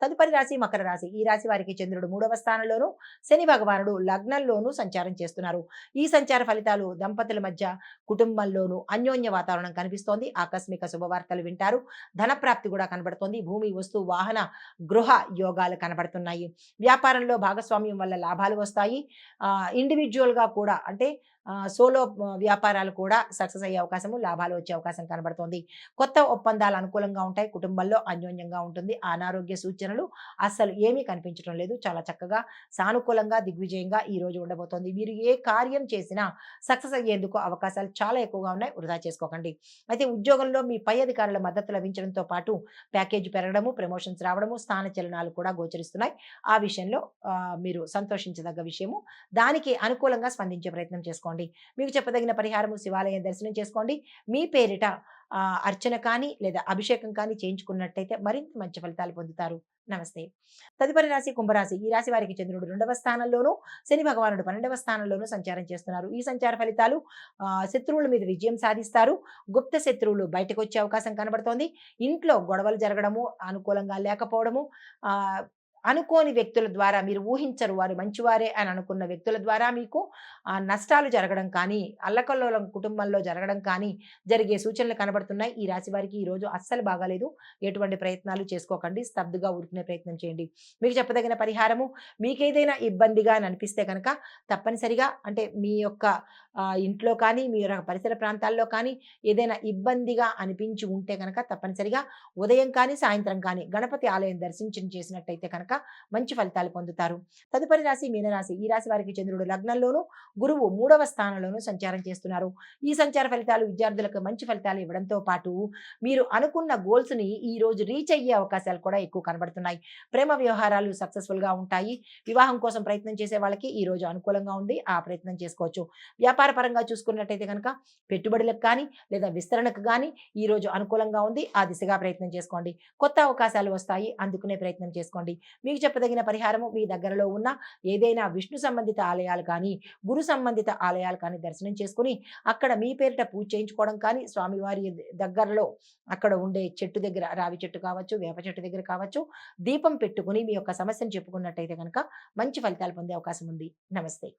తదుపరి రాశి మకర రాశి. ఈ రాశి వారికి చంద్రుడు 3వ స్థానంలోను, శని భగవానుడు లగ్నంలోను సంచారం చేస్తున్నారు. ఈ సంచార ఫలితాలు దంపతుల మధ్య, కుటుంబంలోను అన్యోన్య వాతావరణం కనిపిస్తోంది. ఆకస్మిక శుభవార్తలు వింటారు. ధన ప్రాప్తి కూడా కనబడుతోంది. భూమి, వస్తు, వాహన, గృహ యోగాలు కనబడుతున్నాయి. వ్యాపారంలో భాగస్వామ్యం వల్ల లాభాలు వస్తాయి. ఇండివిజువల్గా కూడా అంటే సోలో వ్యాపారాలు కూడా సక్సెస్ అయ్యే అవకాశము, లాభాలు వచ్చే అవకాశం కనబడుతోంది. కొత్త ఒప్పందాలు అనుకూలంగా ఉంటాయి. కుటుంబంలో అన్యోన్యంగా ఉంటుంది. అనారోగ్య సూచనలు అస్సలు ఏమీ కనిపించడం లేదు. చాలా చక్కగా సానుకూలంగా దిగ్విజయంగా ఈ రోజు ఉండబోతోంది. మీరు ఏ కార్యం చేసినా సక్సెస్ అయ్యేందుకు అవకాశాలు చాలా ఎక్కువగా ఉన్నాయి. వృధా చేసుకోకండి. అయితే ఉద్యోగంలో మీ పై అధికారుల మద్దతు లభించడంతో పాటు ప్యాకేజీ పెరగడము, ప్రమోషన్స్ రావడము, స్థాన చలనాలు కూడా గోచరిస్తున్నాయి. ఆ విషయంలో మీరు సంతోషించదగ్గ విషయము. దానికి అనుకూలంగా స్పందించే ప్రయత్నం చేసుకోండి. మీకు చెప్పదగిన పరిహారము శివాలయం దర్శనం చేసుకోండి. మీ పేరిట అర్చన కానీ లేదా అభిషేకం కానీ చేయించుకున్నట్టయితే మరింత మంచి ఫలితాలు పొందుతారు. నమస్తే. తదుపరి రాశి కుంభరాశి. ఈ రాశి వారికి చంద్రుడు 2వ స్థానంలోను, శని భగవానుడు 12వ స్థానంలోను సంచారం చేస్తున్నారు. ఈ సంచార ఫలితాలు శత్రువుల మీద విజయం సాధిస్తారు. గుప్త శత్రువులు బయటకు వచ్చే అవకాశం కనబడుతోంది. ఇంట్లో గొడవలు జరగడము, అనుకూలంగా లేకపోవడము, అనుకోని వ్యక్తుల ద్వారా, మీరు ఊహించరు వారు మంచివారే అని అనుకున్న వ్యక్తుల ద్వారా మీకు నష్టాలు జరగడం కానీ, అల్లకల్లోలం కుటుంబంలో జరగడం కానీ జరిగే సూచనలు కనబడుతున్నాయి. ఈ రాశి వారికి ఈరోజు అస్సలు బాగాలేదు. ఎటువంటి ప్రయత్నాలు చేసుకోకండి. స్తబ్దుగా ఊరుకునే ప్రయత్నం చేయండి. మీకు చెప్పదగిన పరిహారము, మీకేదైనా ఇబ్బందిగా అని అనిపిస్తే కనుక తప్పనిసరిగా అంటే మీ యొక్క ఇంట్లో కానీ, మీ పరిసర ప్రాంతాల్లో కానీ ఏదైనా ఇబ్బందిగా అనిపించి ఉంటే కనుక తప్పనిసరిగా ఉదయం కానీ, సాయంత్రం కానీ గణపతి ఆలయం దర్శించి చేసినట్టయితే కనుక మంచి ఫలితాలు పొందుతారు. తదుపరి రాశి మీనరాశి. ఈ రాశి వారికి చంద్రుడు లగ్నంలోను, గురువు 3వ స్థానంలోను సంచారం చేస్తున్నారు. ఈ సంచార ఫలితాలు విద్యార్థులకు మంచి ఫలితాలు ఇవ్వడంతో పాటు మీరు అనుకున్న గోల్స్ ని ఈ రోజు రీచ్ అయ్యే అవకాశాలు కూడా ఎక్కువ కనబడుతున్నాయి. ప్రేమ వ్యవహారాలు సక్సెస్ఫుల్ గా ఉంటాయి. వివాహం కోసం ప్రయత్నం చేసే వాళ్ళకి ఈ రోజు అనుకూలంగా ఉంది. ఆ ప్రయత్నం చేసుకోవచ్చు. వ్యాపార పరంగా చూసుకున్నట్టయితే కనుక పెట్టుబడులకు కానీ లేదా విస్తరణకు కానీ ఈ రోజు అనుకూలంగా ఉంది. ఆ దిశగా ప్రయత్నం చేసుకోండి. కొత్త అవకాశాలు వస్తాయి. అందుకునే ప్రయత్నం చేసుకోండి. మీకు చెప్పదగిన పరిహారము, మీ దగ్గరలో ఉన్న ఏదైనా విష్ణు సంబంధిత ఆలయాలు కానీ, గురు సంబంధిత ఆలయాలు కానీ దర్శనం చేసుకుని అక్కడ మీ పేరిట పూజ చేయించుకోవడం కానీ, స్వామివారి దగ్గరలో అక్కడ ఉండే చెట్టు దగ్గర, రావి చెట్టు కావచ్చు, వేప చెట్టు దగ్గర కావచ్చు, దీపం పెట్టుకుని మీ యొక్క సమస్యను చెప్పుకున్నట్టయితే కనుక మంచి ఫలితాలు పొందే అవకాశం ఉంది. నమస్తే.